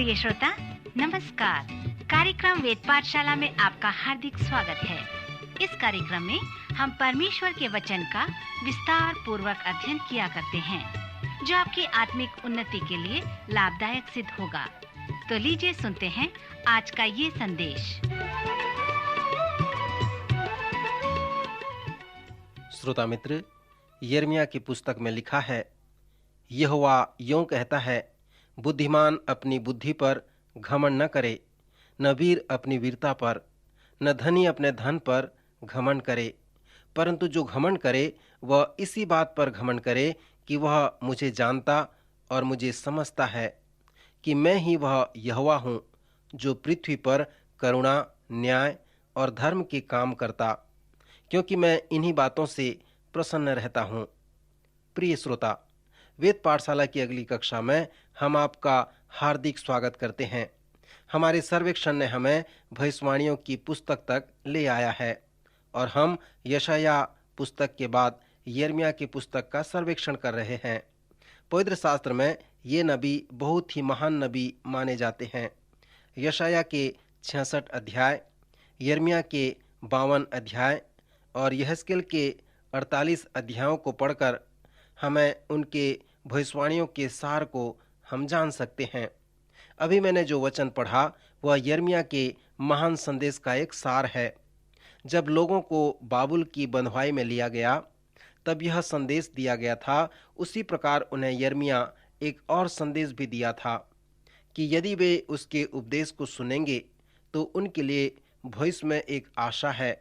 प्रिय श्रोता, नमस्कार। कार्यक्रम वेद पाठशाला में आपका हार्दिक स्वागत है। इस कार्यक्रम में हम परमेश्वर के वचन का विस्तार पूर्वक अध्ययन किया करते हैं, जो आपकी आत्मिक उन्नति के लिए लाभदायक सिद्ध होगा। तो लीजिए सुनते हैं आज का ये संदेश। श्रोता मित्र, यिर्मयाह की पुस्तक में लिखा है, यहोवा यों कहता है, बुद्धिमान अपनी बुद्धि पर घमंड न करे, न वीर अपनी वीरता पर, न धनी अपने धन पर घमंड करे, परंतु जो घमंड करे वह इसी बात पर घमंड करे कि वह मुझे जानता और मुझे समझता है कि मैं ही वह यहोवा हूँ, जो पृथ्वी पर करुणा, न्याय और धर्म के काम करता, क्योंकि मैं इन्हीं बातों से प्रसन्न रहता हूँ। प्रिय श्रोता, वेद पाठशाला की अगली कक्षा में हम आपका हार्दिक स्वागत करते हैं। हमारे सर्वेक्षण ने हमें भविष्यवाणियों की पुस्तक तक ले आया है और हम यशायाह पुस्तक के बाद यिर्मयाह की पुस्तक का सर्वेक्षण कर रहे हैं। पवित्र शास्त्र में ये नबी बहुत ही महान नबी माने जाते हैं। यशायाह के 66 अध्याय, यिर्मयाह के 52 अध्याय और यहेजकेल के 48 अध्यायों को पढ़कर हमें उनके भविष्यवाणियों के सार को हम जान सकते हैं। अभी मैंने जो वचन पढ़ा वह यिर्मयाह के महान संदेश का एक सार है। जब लोगों को बाबुल की बंधुआई में लिया गया तब यह संदेश दिया गया था। उसी प्रकार उन्हें यिर्मयाह एक और संदेश भी दिया था कि यदि वे उसके उपदेश को सुनेंगे तो उनके लिए भविष्य में एक आशा है।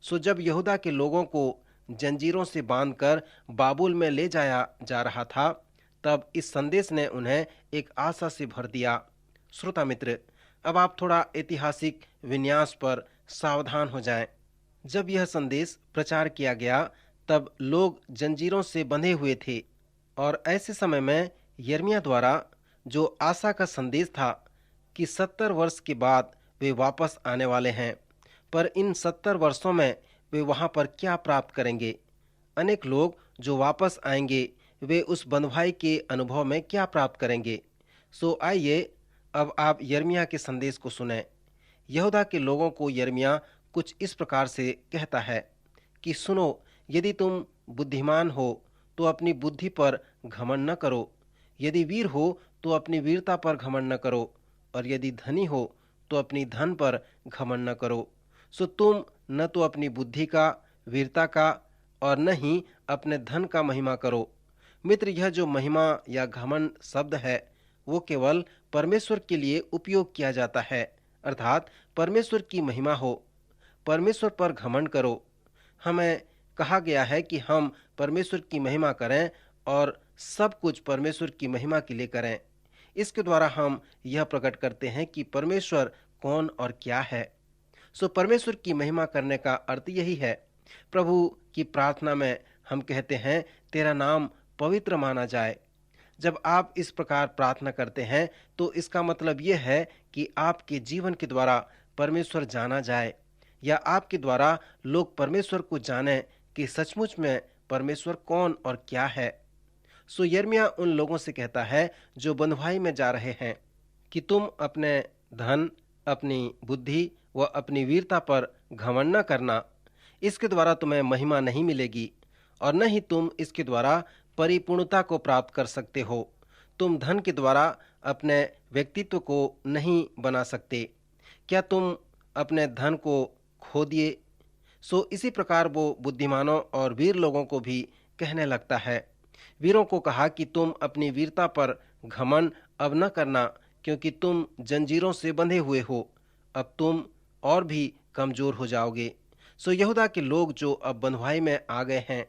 सो जब यहूदा के लोगों को जंजीरों से बांधकर बाबुल में ले जाया जा रहा था, तब इस संदेश ने उन्हें एक आशा से भर दिया। श्रोता मित्र, अब आप थोड़ा ऐतिहासिक विन्यास पर सावधान हो जाएं। जब यह संदेश प्रचार किया गया तब लोग जंजीरों से बंधे हुए थे और ऐसे समय में यिर्मयाह द्वारा जो आशा का संदेश था कि 70 वर्ष के बाद वे वापस आने वाले हैं, पर इन 70 वर्षों में वे वहां पर क्या प्राप्त करेंगे। अनेक लोग जो वापस आएंगे वे उस बंधुआई के अनुभव में क्या प्राप्त करेंगे। सो आइए अब आप यिर्मयाह के संदेश को सुनें। यहूदा के लोगों को यिर्मयाह कुछ इस प्रकार से कहता है कि सुनो, यदि तुम बुद्धिमान हो तो अपनी बुद्धि पर घमंड न करो, यदि वीर हो तो अपनी वीरता पर घमंड न करो, और यदि धनी हो तो अपनी धन पर घमंड न करो। सो तुम न तो अपनी बुद्धि का, वीरता का और न ही अपने धन का महिमा करो। मित्र, यह जो महिमा या घमंड शब्द है वो केवल परमेश्वर के लिए उपयोग किया जाता है, अर्थात परमेश्वर की महिमा हो, परमेश्वर पर घमंड करो। हमें कहा गया है कि हम परमेश्वर की महिमा करें और सब कुछ परमेश्वर की महिमा के लिए करें। इसके द्वारा हम यह प्रकट करते हैं कि परमेश्वर कौन और क्या है। सो परमेश्वर की महिमा करने का अर्थ यही है। प्रभु की प्रार्थना में हम कहते हैं, तेरा नाम पवित्र माना जाए। जब आप इस प्रकार प्रार्थना करते हैं तो इसका मतलब यह है कि आपके जीवन के द्वारा परमेश्वर जाना जाए, या आपके द्वारा लोग परमेश्वर को जाने कि सचमुच में परमेश्वर कौन और क्या है। सो यिर्मयाह उन लोगों से कहता है जो बंधुआई में जा रहे हैं कि तुम अपने धन, अपनी बुद्धि व अपनी वीरता पर घमंड न करना। इसके द्वारा तुम्हें महिमा नहीं मिलेगी और न ही तुम इसके द्वारा परिपूर्णता को प्राप्त कर सकते हो। तुम धन के द्वारा अपने व्यक्तित्व को नहीं बना सकते। क्या तुम अपने धन को खो दिए? सो इसी प्रकार वो बुद्धिमानों और वीर लोगों को भी कहने लगता है। वीरों को कहा कि तुम अपनी वीरता पर घमंड अब न करना, क्योंकि तुम जंजीरों से बंधे हुए हो, अब तुम और भी कमजोर हो जाओगे। सो यहूदा के लोग जो अब बंधुआई में आ गए हैं,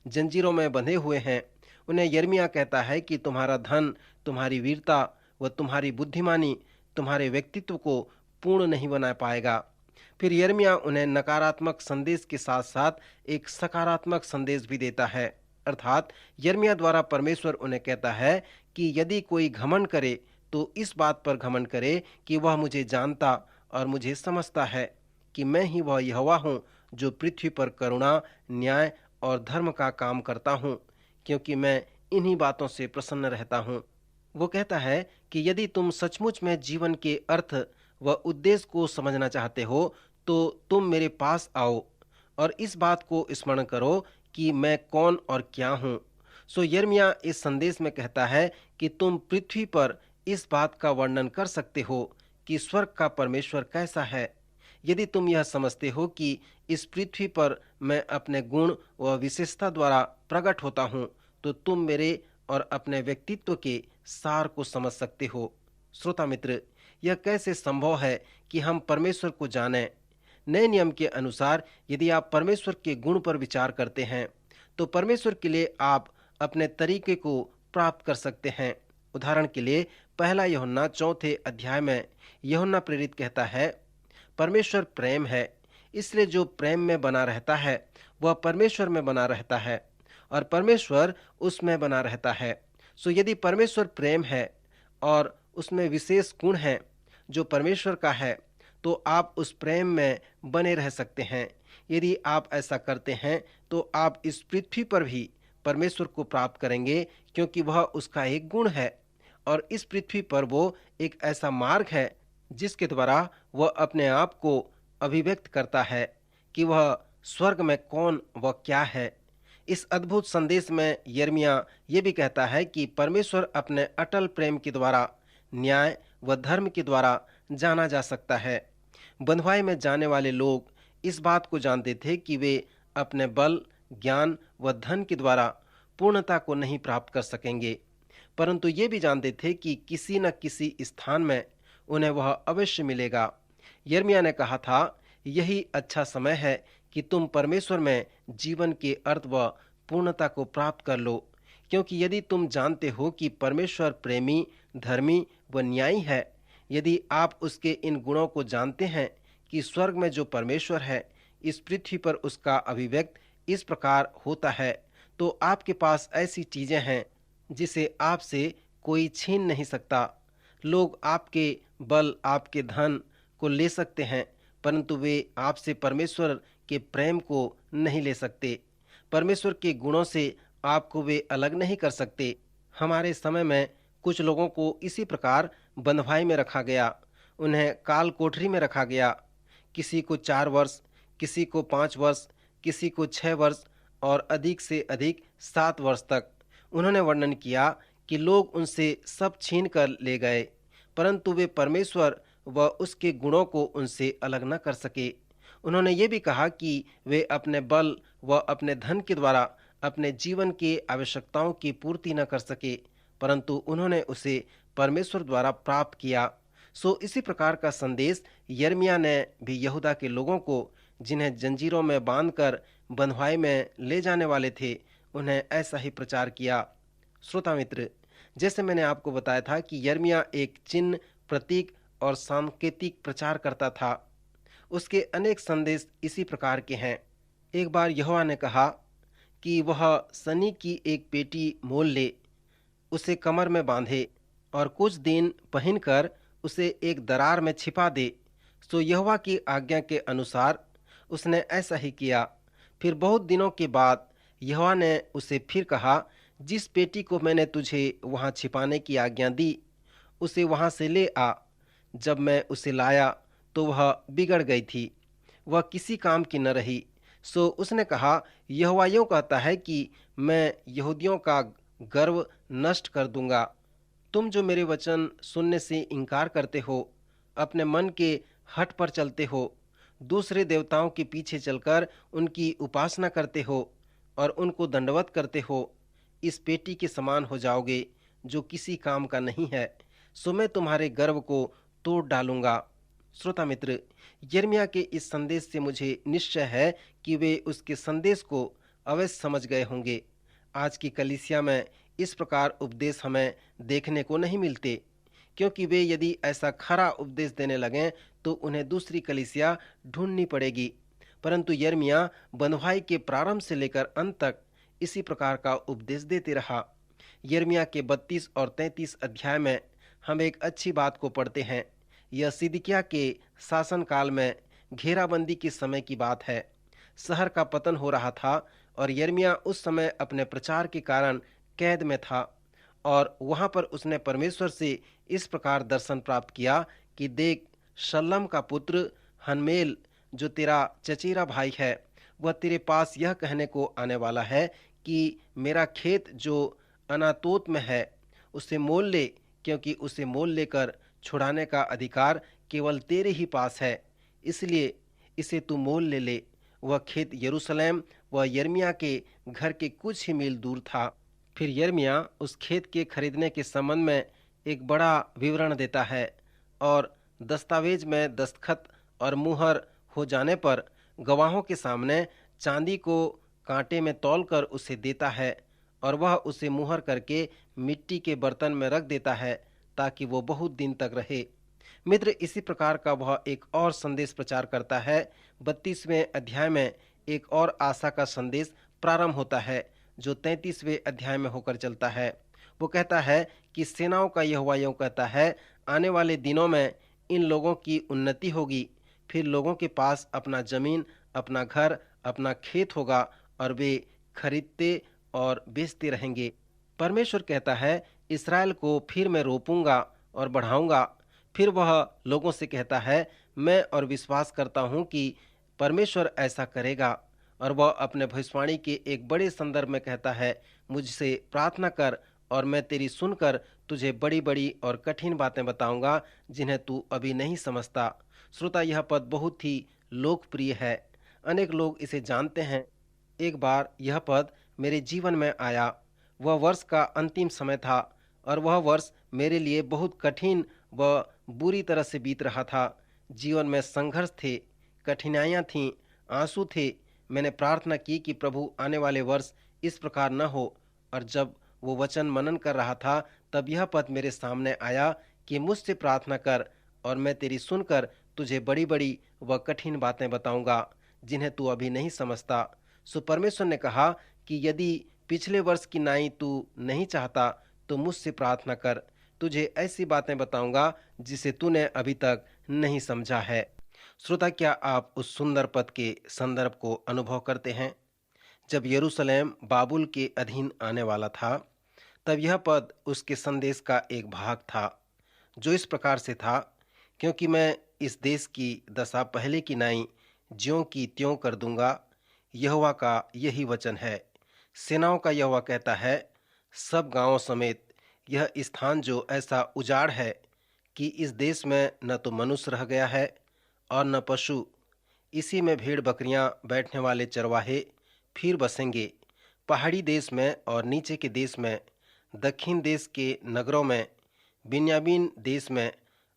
जंजीरों में बंधे हुए हैं, उन्हें यिर्मयाह कहता है कि तुम्हारा धन, तुम्हारी वीरता व तुम्हारी बुद्धिमानी तुम्हारे व्यक्तित्व को पूर्ण नहीं बना पाएगा। फिर यिर्मयाह उन्हें नकारात्मक संदेश के साथ साथ एक सकारात्मक संदेश भी देता है, अर्थात यिर्मयाह द्वारा परमेश्वर उन्हें कहता है कि यदि कोई घमंड करे तो इस बात पर घमंड करे कि वह मुझे जानता और मुझे समझता है कि मैं ही वह यहोवा हूँ, जो पृथ्वी पर करुणा, न्याय और धर्म का काम करता हूँ, क्योंकि मैं इन्हीं बातों से प्रसन्न रहता हूँ। वो कहता है कि यदि तुम सचमुच में जीवन के अर्थ व उद्देश्य को समझना चाहते हो तो तुम मेरे पास आओ और इस बात को स्मरण करो कि मैं कौन और क्या हूँ। सो यिर्मयाह इस संदेश में कहता है कि तुम पृथ्वी पर इस बात का वर्णन कर सकते हो कि स्वर्ग का परमेश्वर कैसा है। यदि तुम यह समझते हो कि इस पृथ्वी पर मैं अपने गुण व विशेषता द्वारा प्रकट होता हूँ तो तुम मेरे और अपने व्यक्तित्व के सार को समझ सकते हो। श्रोता मित्र, यह कैसे संभव है कि हम परमेश्वर को जानें? नए नियम के अनुसार यदि आप परमेश्वर के गुण पर विचार करते हैं तो परमेश्वर के लिए आप अपने तरीके को प्राप्त कर सकते हैं। उदाहरण के लिए पहला यूहन्ना 4 अध्याय में यूहन्ना प्रेरित कहता है, परमेश्वर प्रेम है, इसलिए जो प्रेम में बना रहता है वह परमेश्वर में बना रहता है और परमेश्वर उसमें बना रहता है। सो यदि परमेश्वर प्रेम है और उसमें विशेष गुण है जो परमेश्वर का है तो आप उस प्रेम में बने रह सकते हैं। यदि आप ऐसा करते हैं तो आप इस पृथ्वी पर भी परमेश्वर को प्राप्त करेंगे क्योंकि वह उसका एक गुण है और इस पृथ्वी पर वो एक ऐसा मार्ग है जिसके द्वारा वह अपने आप को अभिव्यक्त करता है कि वह स्वर्ग में कौन व क्या है। इस अद्भुत संदेश में यिर्मयाह ये भी कहता है कि परमेश्वर अपने अटल प्रेम के द्वारा न्याय व धर्म के द्वारा जाना जा सकता है। बंधुआई में जाने वाले लोग इस बात को जानते थे कि वे अपने बल, ज्ञान व धन के द्वारा पूर्णता को नहीं प्राप्त कर सकेंगे, परंतु ये भी जानते थे कि किसी न किसी स्थान में उन्हें वह अवश्य मिलेगा। यिर्मयाह ने कहा था, यही अच्छा समय है कि तुम परमेश्वर में जीवन के अर्थ व पूर्णता को प्राप्त कर लो, क्योंकि यदि तुम जानते हो कि परमेश्वर प्रेमी, धर्मी व न्यायी है, यदि आप उसके इन गुणों को जानते हैं कि स्वर्ग में जो परमेश्वर है इस पृथ्वी पर उसका अभिव्यक्त इस प्रकार होता है, तो आपके पास ऐसी चीजें हैं जिसे आपसे कोई छीन नहीं सकता। लोग आपके बल, आपके धन को ले सकते हैं, परंतु वे आपसे परमेश्वर के प्रेम को नहीं ले सकते। परमेश्वर के गुणों से आपको वे अलग नहीं कर सकते। हमारे समय में कुछ लोगों को इसी प्रकार बंधुआई में रखा गया, उन्हें काल कोठरी में रखा गया। किसी को 4 वर्ष, किसी को 5 वर्ष, किसी को 6 वर्ष और अधिक से अधिक 7 वर्ष तक। उन्होंने वर्णन किया कि लोग उनसे सब छीन कर ले गए, परंतु वे परमेश्वर व उसके गुणों को उनसे अलग न कर सके। उन्होंने ये भी कहा कि वे अपने बल व अपने धन के द्वारा अपने जीवन के आवश्यकताओं की पूर्ति न कर सके, परंतु उन्होंने उसे परमेश्वर द्वारा प्राप्त किया। सो इसी प्रकार का संदेश यिर्मयाह ने भी यहूदा के लोगों को, जिन्हें जंजीरों में बांधकर बंधुआई में ले जाने वाले थे, उन्हें ऐसा ही प्रचार किया। श्रोता मित्र, जैसे मैंने आपको बताया था कि यिर्मयाह एक चिन्ह, प्रतीक और सांकेतिक प्रचार करता था। उसके अनेक संदेश इसी प्रकार के हैं। एक बार यहोवा ने कहा कि वह सनी की एक पेटी मोल ले, उसे कमर में बांधे और कुछ दिन पहनकर उसे एक दरार में छिपा दे। सो यहोवा की आज्ञा के अनुसार उसने ऐसा ही किया। फिर बहुत दिनों के बाद यहोवा ने उसे फिर कहा, जिस पेटी को मैंने तुझे वहां छिपाने की आज्ञा दी, उसे वहां से ले आ। जब मैं उसे लाया तो वह बिगड़ गई थी, वह किसी काम की न रही। सो उसने कहा, यहोवा यूं कहता है कि मैं यहूदियों का गर्व नष्ट कर दूंगा। तुम जो मेरे वचन सुनने से इनकार करते हो, अपने मन के हठ पर चलते हो, दूसरे देवताओं के पीछे चलकर उनकी उपासना करते हो और उनको दंडवत करते हो, इस पेटी के समान हो जाओगे जो किसी काम का नहीं है। सो मैं तुम्हारे गर्व को तोड़ डालूंगा। श्रोता मित्र, यिर्मयाह के इस संदेश से मुझे निश्चय है कि वे उसके संदेश को अवश्य समझ गए होंगे। आज की कलीसिया में इस प्रकार उपदेश हमें देखने को नहीं मिलते, क्योंकि वे यदि ऐसा खरा उपदेश देने लगें तो उन्हें दूसरी कलीसिया ढूंढनी पड़ेगी। परंतु यिर्मयाह बंधुआई के प्रारंभ से लेकर अंत तक इसी प्रकार का उपदेश देते रहा। यिर्मयाह के 32 और 33 अध्याय में हम एक अच्छी बात को पढ़ते हैं। यह सिदकिय्याह के शासन काल में घेराबंदी के समय की बात है। शहर का पतन हो रहा था और यिर्मयाह उस समय अपने प्रचार के कारण कैद में था और वहां पर उसने परमेश्वर से इस प्रकार दर्शन प्राप्त किया कि देख, शल्लम का पुत्र हनमेल जो तेरा चचेरा भाई है, वह तेरे पास यह कहने को आने वाला है कि मेरा खेत जो अनातोत में है उसे मोल ले, क्योंकि उसे मोल लेकर छुड़ाने का अधिकार केवल तेरे ही पास है, इसलिए इसे तू मोल ले ले। वह खेत यरूशलेम व यिर्मयाह के घर के कुछ ही मील दूर था। फिर यिर्मयाह उस खेत के खरीदने के संबंध में एक बड़ा विवरण देता है और दस्तावेज में दस्तखत और मुहर हो जाने पर गवाहों के सामने चांदी को कांटे में तौलकर उसे देता है और वह उसे मुहर करके मिट्टी के बर्तन में रख देता है ताकि वो बहुत दिन तक रहे। मित्र, इसी प्रकार का वह एक और संदेश प्रचार करता है। 32वें अध्याय में एक और आशा का संदेश प्रारंभ होता है जो 33वें अध्याय में होकर चलता है। वो कहता है कि सेनाओं का यहोवा यूं कहता है, आने वाले दिनों में इन लोगों की उन्नति होगी, फिर लोगों के पास अपना जमीन, अपना घर, अपना खेत होगा और वे खरीदते और बेचते रहेंगे। परमेश्वर कहता है, इस्राएल को फिर मैं रोपूंगा और बढ़ाऊंगा। फिर वह लोगों से कहता है, मैं और विश्वास करता हूं कि परमेश्वर ऐसा करेगा। और वह अपने भविष्यवाणी के एक बड़े संदर्भ में कहता है, मुझसे प्रार्थना कर और मैं तेरी सुनकर तुझे बड़ी बड़ी और कठिन बातें बताऊंगा जिन्हें तू अभी नहीं समझता। श्रोता, यह पद बहुत ही लोकप्रिय है, अनेक लोग इसे जानते हैं। एक बार यह पद मेरे जीवन में आया। वह वर्ष का अंतिम समय था और वह वर्ष मेरे लिए बहुत कठिन व बुरी तरह से बीत रहा था। जीवन में संघर्ष थे, कठिनाइयां थीं, आंसू थे। मैंने प्रार्थना की कि प्रभु, आने वाले वर्ष इस प्रकार न हो। और जब वो वचन मनन कर रहा था तब यह पद मेरे सामने आया कि मुझसे प्रार्थना कर और मैं तेरी सुनकर तुझे बड़ी बड़ी व कठिन बातें बताऊंगा जिन्हें तू अभी नहीं समझता। सो परमेश्वर ने कहा कि यदि पिछले वर्ष की नाई तू नहीं चाहता तो मुझसे प्रार्थना कर, तुझे ऐसी बातें बताऊंगा जिसे तूने अभी तक नहीं समझा है। श्रोता, क्या आप उस सुंदर पद के संदर्भ को अनुभव करते हैं? जब यरूशलेम बाबुल के अधीन आने वाला था तब यह पद उसके संदेश का एक भाग था जो इस प्रकार से था, क्योंकि मैं इस देश की दशा पहले की नाई ज्यों की त्यों कर दूंगा, यहोवा का यही वचन है। सेनाओं का यहोवा कहता है, सब गांवों समेत यह स्थान जो ऐसा उजाड़ है कि इस देश में न तो मनुष्य रह गया है और न पशु, इसी में भेड़ बकरियां बैठने वाले चरवाहे फिर बसेंगे। पहाड़ी देश में और नीचे के देश में, दक्षिण देश के नगरों में, बिन्यामीन देश में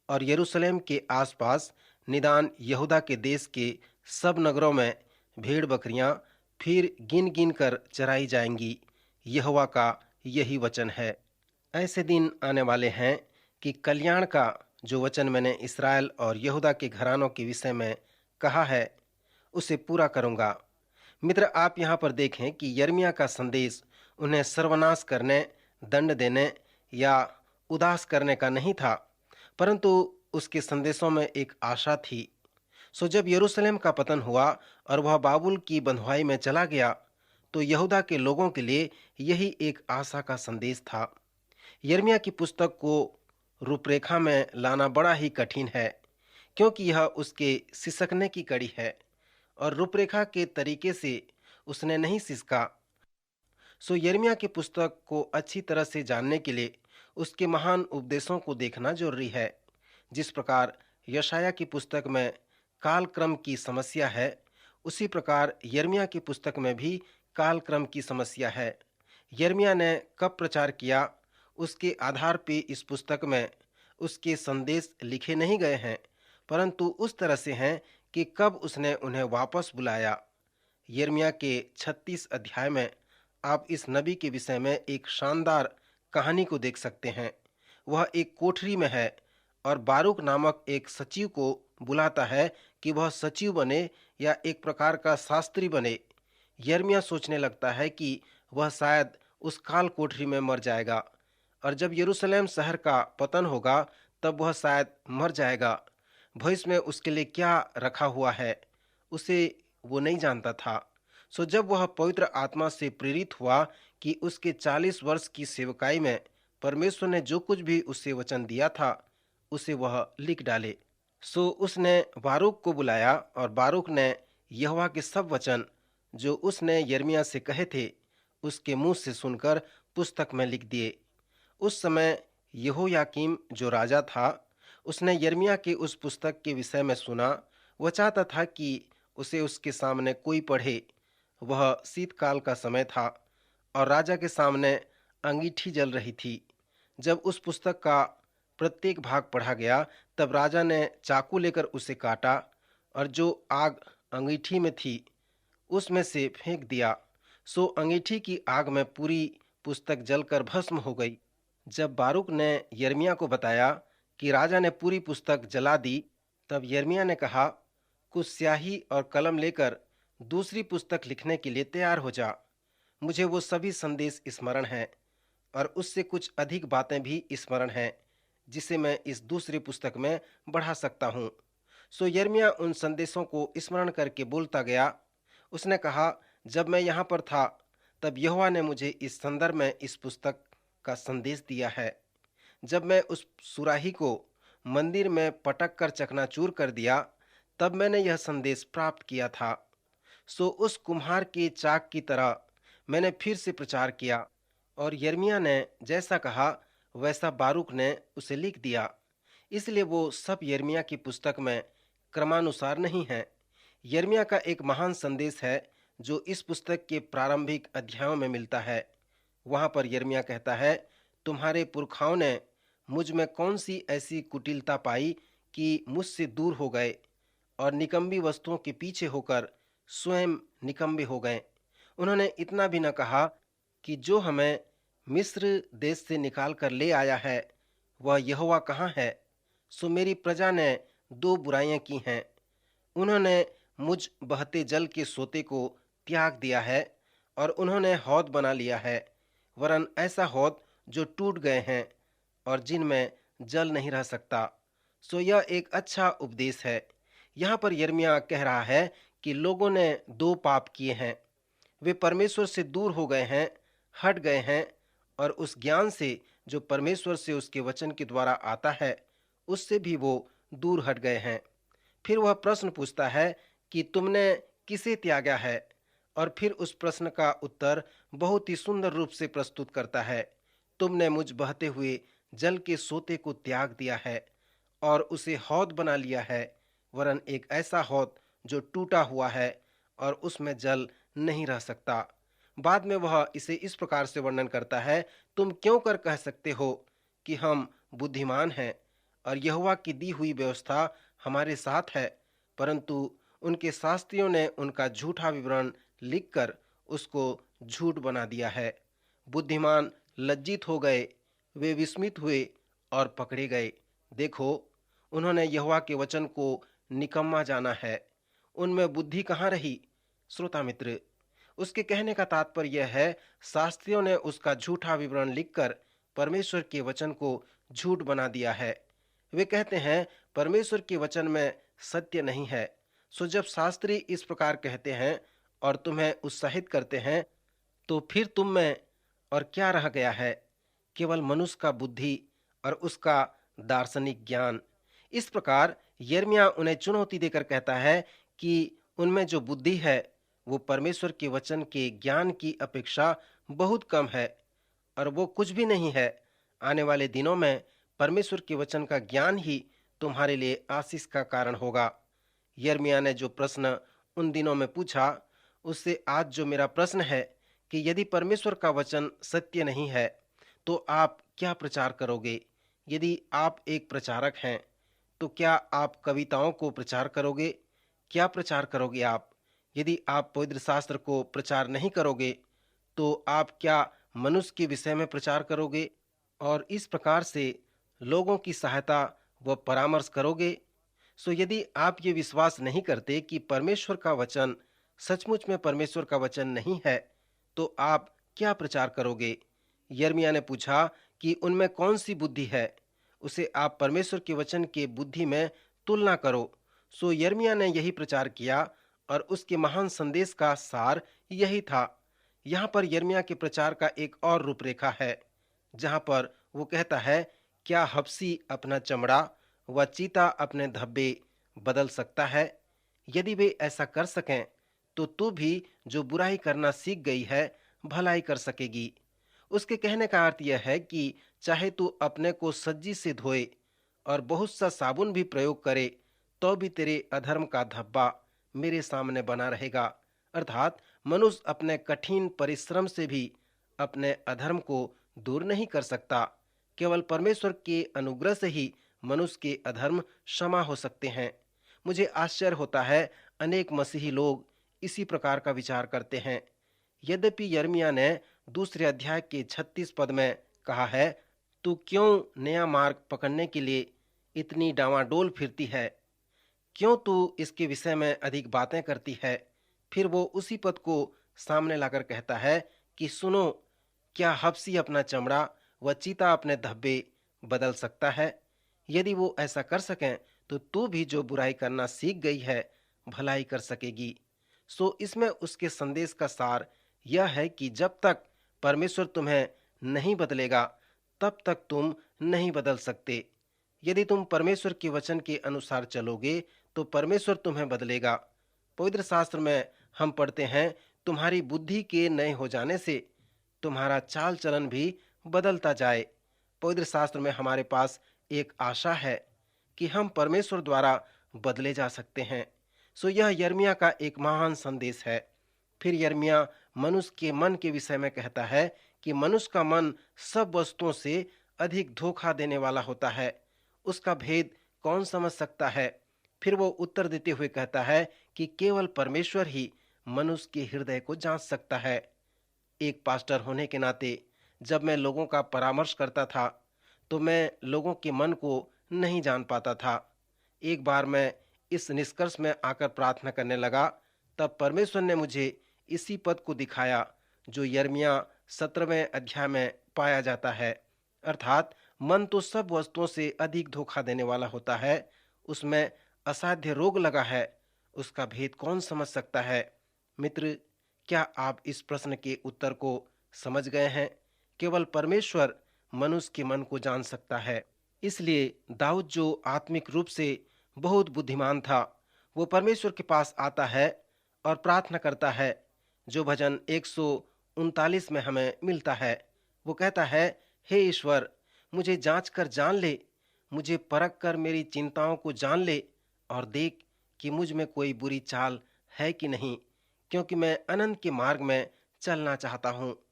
और यरूशलेम के आसपास, निदान यहूदा के देश के सब नगरों में भेड़ बकरियां फिर गिन गिन कर चराई जाएंगी। यहोवा का यही वचन है। ऐसे दिन आने वाले हैं कि कल्याण का जो वचन मैंने इस्राएल और यहूदा के घरानों के विषय में कहा है उसे पूरा करूंगा। मित्र, आप यहाँ पर देखें कि यिर्मयाह का संदेश उन्हें सर्वनाश करने, दंड देने या उदास करने का नहीं था, परंतु उसके संदेशों में एक आशा थी। सो जब यरूशलेम का पतन हुआ और वह बाबुल की बंधुआई में चला गया तो यहूदा के लोगों के लिए यही एक आशा का संदेश था। यिर्मयाह की पुस्तक को रूपरेखा में लाना बड़ा ही कठिन है, क्योंकि यह उसके सिसकने की कड़ी है और रूपरेखा के तरीके से उसने नहीं सिसका। सो यिर्मयाह की पुस्तक को अच्छी तरह से जानने के लिए उसके महान उपदेशों को देखना जरूरी है। जिस प्रकार यशायाह की पुस्तक में कालक्रम की समस्या है, उसी प्रकार यिर्मयाह की पुस्तक में भी कालक्रम की समस्या है। यिर्मयाह ने कब प्रचार किया, उसके आधार पे इस पुस्तक में उसके संदेश लिखे नहीं गए हैं, परंतु उस तरह से हैं कि कब उसने उन्हें वापस बुलाया। यिर्मयाह के 36 अध्याय में आप इस नबी के विषय में एक शानदार कहानी को देख सकते हैं। वह एक कोठरी में है और बारूक नामक एक सचिव को बुलाता है कि वह सचिव बने या एक प्रकार का शास्त्री बने। यिर्मयाह सोचने लगता है कि वह शायद उस काल कोठरी में मर जाएगा और जब यरूशलेम शहर का पतन होगा तब वह शायद मर जाएगा। भविष्य में उसके लिए क्या रखा हुआ है उसे वो नहीं जानता था। सो जब वह पवित्र आत्मा से प्रेरित हुआ कि उसके 40 वर्ष की सेवकाई में परमेश्वर ने जो कुछ भी उससे वचन दिया था उसे वह लिख डाले। सो उसने बारूक को बुलाया और बारूक ने यहोवा के सब वचन जो उसने यिर्मयाह से कहे थे उसके मुंह से सुनकर पुस्तक में लिख दिए। उस समय यहोयाकीम जो राजा था उसने यिर्मयाह की उस पुस्तक के विषय में सुना। वह चाहता था कि उसे उसके सामने कोई पढ़े। वह शीतकाल का समय था और राजा के सामने अंगीठी जल रही थी। जब उस पुस्तक का प्रत्येक भाग पढ़ा गया तब राजा ने चाकू लेकर उसे काटा और जो आग अंगीठी में थी उसमें से फेंक दिया। सो अंगीठी की आग में पूरी पुस्तक जलकर भस्म हो गई। जब बारूक ने यिर्मयाह को बताया कि राजा ने पूरी पुस्तक जला दी, तब यिर्मयाह ने कहा, कुछ स्याही और कलम लेकर दूसरी पुस्तक लिखने के लिए तैयार हो जा। मुझे वो सभी संदेश स्मरण हैं और उससे कुछ अधिक बातें भी स्मरण हैं जिसे मैं इस दूसरी पुस्तक में बढ़ा सकता हूँ। सो यिर्मयाह उन संदेशों को स्मरण करके बोलता गया। उसने कहा, जब मैं यहाँ पर था तब यहोवा ने मुझे इस संदर्भ में इस पुस्तक का संदेश दिया है। जब मैं उस सुराही को मंदिर में पटक कर चकनाचूर कर दिया तब मैंने यह संदेश प्राप्त किया था। सो उस कुम्हार के चाक की तरह मैंने फिर से प्रचार किया और यिर्मयाह ने जैसा कहा वैसा बारूक ने उसे लिख दिया। इसलिए वो सब यिर्मयाह की पुस्तक में क्रमानुसार नहीं है। यिर्मयाह का एक महान संदेश है जो इस पुस्तक के प्रारंभिक अध्यायों में मिलता है। वहां पर यिर्मयाह कहता है, तुम्हारे पुरखाओं ने मुझ में कौन सी ऐसी कुटिलता पाई कि मुझसे दूर हो गए और निकम्बी वस्तुओं के पीछे होकर स्वयं निकम्बे हो गए। उन्होंने इतना भी न कहा कि जो हमें मिस्र देश से निकाल कर ले आया है वह यहोवा कहाँ है। सो मेरी प्रजा ने दो बुराइयां की हैं। उन्होंने मुझ बहते जल के सोते को त्याग दिया है और उन्होंने हौद बना लिया है, वरन ऐसा हौद जो टूट गए हैं और जिनमें जल नहीं रह सकता। सो यह एक अच्छा उपदेश है। यहाँ पर यिर्मयाह कह रहा है कि लोगों ने दो पाप किए हैं। वे परमेश्वर से दूर हो गए हैं, हट गए हैं और उस ज्ञान से जो परमेश्वर से उसके वचन के द्वारा आता है उससे भी वो दूर हट गए हैं। फिर वह प्रश्न पूछता है कि तुमने किसे त्यागा है, और फिर उस प्रश्न का उत्तर बहुत ही सुंदर रूप से प्रस्तुत करता है। तुमने मुझ बहते हुए जल के सोते को त्याग दिया है और उसे हौद बना लिया है, वरन एक ऐसा हौद जो टूटा हुआ है और उसमें जल नहीं रह सकता। बाद में वह इसे इस प्रकार से वर्णन करता है, तुम क्यों कर कह सकते हो कि हम बुद्धिमान हैं और यहोवा की दी हुई व्यवस्था हमारे साथ है, परंतु उनके शास्त्रियों ने उनका झूठा विवरण लिखकर उसको झूठ बना दिया है। बुद्धिमान लज्जित हो गए, वे विस्मित हुए और पकड़े गए। देखो, उन्होंने यहोवा के वचन को निकम्मा जाना है, उनमें बुद्धि कहाँ रही। श्रोता मित्र, उसके कहने का तात्पर्य यह है, शास्त्रियों ने उसका झूठा विवरण लिखकर परमेश्वर के वचन को झूठ बना दिया है। वे कहते हैं परमेश्वर के वचन में सत्य नहीं है। सो जब शास्त्री इस प्रकार कहते हैं और तुम्हें उत्साहित करते हैं तो फिर तुम में और क्या रह गया है, केवल मनुष्य का बुद्धि और उसका दार्शनिक ज्ञान। इस प्रकार यिर्मयाह उन्हें चुनौती देकर कहता है कि उनमें जो बुद्धि है वो परमेश्वर के वचन के ज्ञान की अपेक्षा बहुत कम है और वो कुछ भी नहीं है। आने वाले दिनों में परमेश्वर के वचन का ज्ञान ही तुम्हारे लिए आशीष का कारण होगा। यिर्मयाह ने जो प्रश्न उन दिनों में पूछा उससे आज जो मेरा प्रश्न है कि यदि परमेश्वर का वचन सत्य नहीं है तो आप क्या प्रचार करोगे। यदि आप एक प्रचारक हैं तो क्या आप कविताओं को प्रचार करोगे? क्या प्रचार करोगे आप? यदि आप पवित्र शास्त्र को प्रचार नहीं करोगे तो आप क्या मनुष्य के विषय में प्रचार करोगे और इस प्रकार से लोगों की सहायता व परामर्श करोगे? सो यदि आप ये विश्वास नहीं करते कि परमेश्वर का वचन सचमुच में परमेश्वर का वचन नहीं है तो आप क्या प्रचार करोगे? यिर्मयाह ने पूछा कि उनमें कौन सी बुद्धि है, उसे आप परमेश्वर के वचन के बुद्धि में तुलना करो। सो यिर्मयाह ने यही प्रचार किया और उसके महान संदेश का सार यही था। यहाँ पर यिर्मयाह के प्रचार का एक और रूपरेखा है जहाँ पर वो कहता है, क्या हबसी अपना चमड़ा व चीता अपने धब्बे बदल सकता है? यदि वे ऐसा कर सकें तो तू भी जो बुराई करना सीख गई है भलाई कर सकेगी। उसके कहने का अर्थ यह है कि चाहे तू अपने को सज्जी से धोए और बहुत सा साबुन भी प्रयोग करे तो भी तेरे अधर्म का धब्बा मेरे सामने बना रहेगा। अर्थात मनुष्य अपने कठिन परिश्रम से भी अपने अधर्म को दूर नहीं कर सकता। केवल परमेश्वर के अनुग्रह से ही मनुष्य के अधर्म क्षमा हो सकते हैं। मुझे आश्चर्य होता है, अनेक मसीही लोग इसी प्रकार का विचार करते हैं। यद्यपि यिर्मयाह ने दूसरे अध्याय के 36 पद में कहा है, तू क्यों नया मार्ग पकड़ने के लिए इतनी डावाडोल फिरती है? क्यों तू इसके विषय में अधिक बातें करती है? फिर वो उसी पद को सामने लाकर कहता है कि सुनो, क्या हबसी अपना चमड़ा व चीता अपने धब्बे बदल सकता है? यदि वो ऐसा कर सकें तो तू भी जो बुराई करना सीख गई है भलाई कर सकेगी। सो इसमें उसके संदेश का सार यह है कि जब तक परमेश्वर तुम्हें नहीं बदलेगा तब तक तुम नहीं बदल सकते। यदि तुम परमेश्वर के वचन के अनुसार चलोगे तो परमेश्वर तुम्हें बदलेगा। पवित्र शास्त्र में हम पढ़ते हैं, तुम्हारी बुद्धि के नए हो जाने से तुम्हारा चाल चलन भी बदलता जाए। पवित्र शास्त्र में हमारे पास एक आशा है कि हम परमेश्वर द्वारा बदले जा सकते हैं। सो यह यिर्मयाह का एक महान संदेश है। फिर यिर्मयाह मनुष्य के मन के विषय में कहता है कि मनुष्य का मन सब वस्तुओं से अधिक धोखा देने वाला होता है, उसका भेद कौन समझ सकता है? फिर वो उत्तर देते हुए कहता है कि केवल परमेश्वर ही मनुष्य के हृदय को जांच सकता है। एक पास्टर होने के नाते जब मैं लोगों का परामर्श करता था तो मैं लोगों के मन को नहीं जान पाता था। एक बार मैं इस निष्कर्ष में आकर प्रार्थना करने लगा, तब परमेश्वर ने मुझे इसी पद को दिखाया जो यिर्मयाह 17वें अध्याय में पाया जाता है। अर्थात मन तो सब वस्तुओं से अधिक धोखा देने वाला होता है, उसमें असाध्य रोग लगा है, उसका भेद कौन समझ सकता है? मित्र, क्या आप इस प्रश्न के उत्तर को समझ गए हैं? केवल परमेश्वर मनुष्य के मन को जान सकता है। इसलिए दाऊद जो आत्मिक रूप से बहुत बुद्धिमान था, वो परमेश्वर के पास आता है और प्रार्थना करता है, जो भजन 139 में हमें मिलता है। वो कहता है, हे ईश्वर, मुझे जांच कर जान ले, मुझे परख कर मेरी चिंताओं को जान ले और देख कि मुझ में कोई बुरी चाल है कि नहीं, क्योंकि मैं अनंत के मार्ग में चलना चाहता हूँ।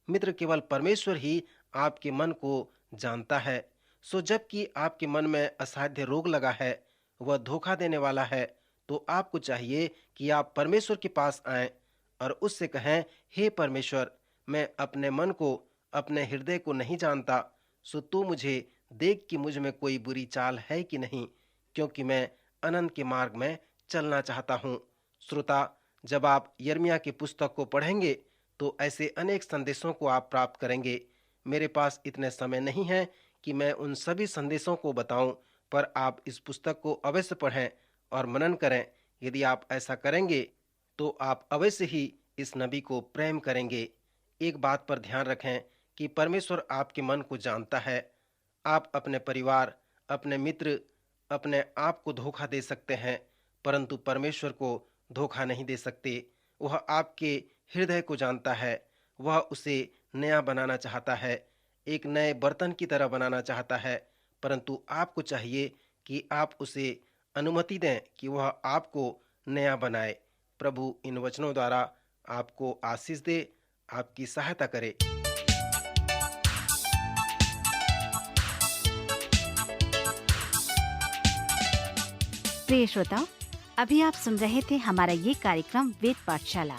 मित्र, केवल परमेश्वर ही आपके मन को जानता है। सो जबकि आपके मन में असाध्य रोग लगा है, वह धोखा देने वाला है, तो आपको चाहिए कि आप परमेश्वर के पास आएं और उससे कहें, हे परमेश्वर, मैं अपने मन को, अपने हृदय को नहीं जानता, सो तू मुझे देख कि मुझ में कोई बुरी चाल है कि नहीं, क्योंकि मैं अनंत के मार्ग में चलना चाहता हूँ। श्रोता, जब आप यिर्मयाह की पुस्तक को पढ़ेंगे तो ऐसे अनेक संदेशों को आप प्राप्त करेंगे। मेरे पास इतने समय नहीं है कि मैं उन सभी संदेशों को बताऊं, पर आप इस पुस्तक को अवश्य पढ़ें और मनन करें। यदि आप ऐसा करेंगे तो आप अवश्य ही इस नबी को प्रेम करेंगे। एक बात पर ध्यान रखें कि परमेश्वर आपके मन को जानता है। आप अपने परिवार, अपने मित्र, अपने आप को धोखा दे सकते हैं, परंतु परमेश्वर को धोखा नहीं दे सकते। वह आपके हृदय को जानता है, वह उसे नया बनाना चाहता है, एक नए बर्तन की तरह बनाना चाहता है, परंतु आपको चाहिए कि आप उसे अनुमति दें कि वह आपको नया बनाए। प्रभु इन वचनों द्वारा आपको आशीष दे, आपकी सहायता करे। प्रिय श्रोताओ, अभी आप सुन रहे थे हमारा ये कार्यक्रम वेद पाठशाला।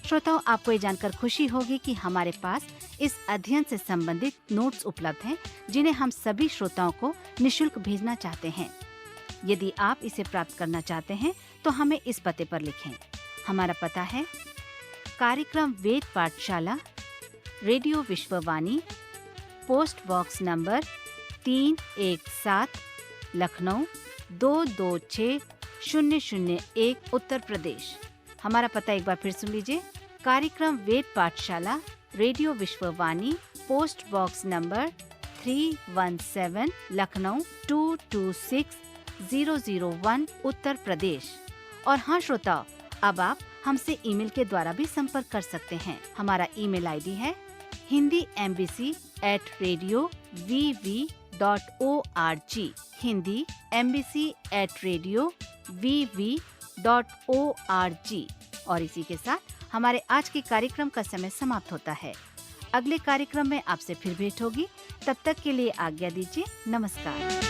श्रोताओं, आपको ये जानकर खुशी होगी कि हमारे पास इस अध्ययन से संबंधित नोट्स उपलब्ध हैं, जिन्हें हम सभी श्रोताओं को निशुल्क भेजना चाहते हैं। यदि आप इसे प्राप्त करना चाहते हैं तो हमें इस पते पर लिखें। हमारा पता है कार्यक्रम Ved Pathshala, radio Vishwavani, post box number 317, Lucknow 226001, Uttar Pradesh. हमारा पता एक बार फिर सुन लीजिए। कार्यक्रम Ved Pathshala, radio Vishwavani, post box number 317 Lucknow 226001 Uttar Pradesh. और हाँ श्रोताओ, अब आप हमसे ईमेल के द्वारा भी संपर्क कर सकते हैं। हमारा ईमेल आईडी है hindiembassy@radiovv.org, hindiembassy@radiovv.org। और इसी के साथ हमारे आज के कार्यक्रम का समय समाप्त होता है। अगले कार्यक्रम में आपसे फिर भेंट होगी। तब तक के लिए आज्ञा दीजिए। नमस्कार।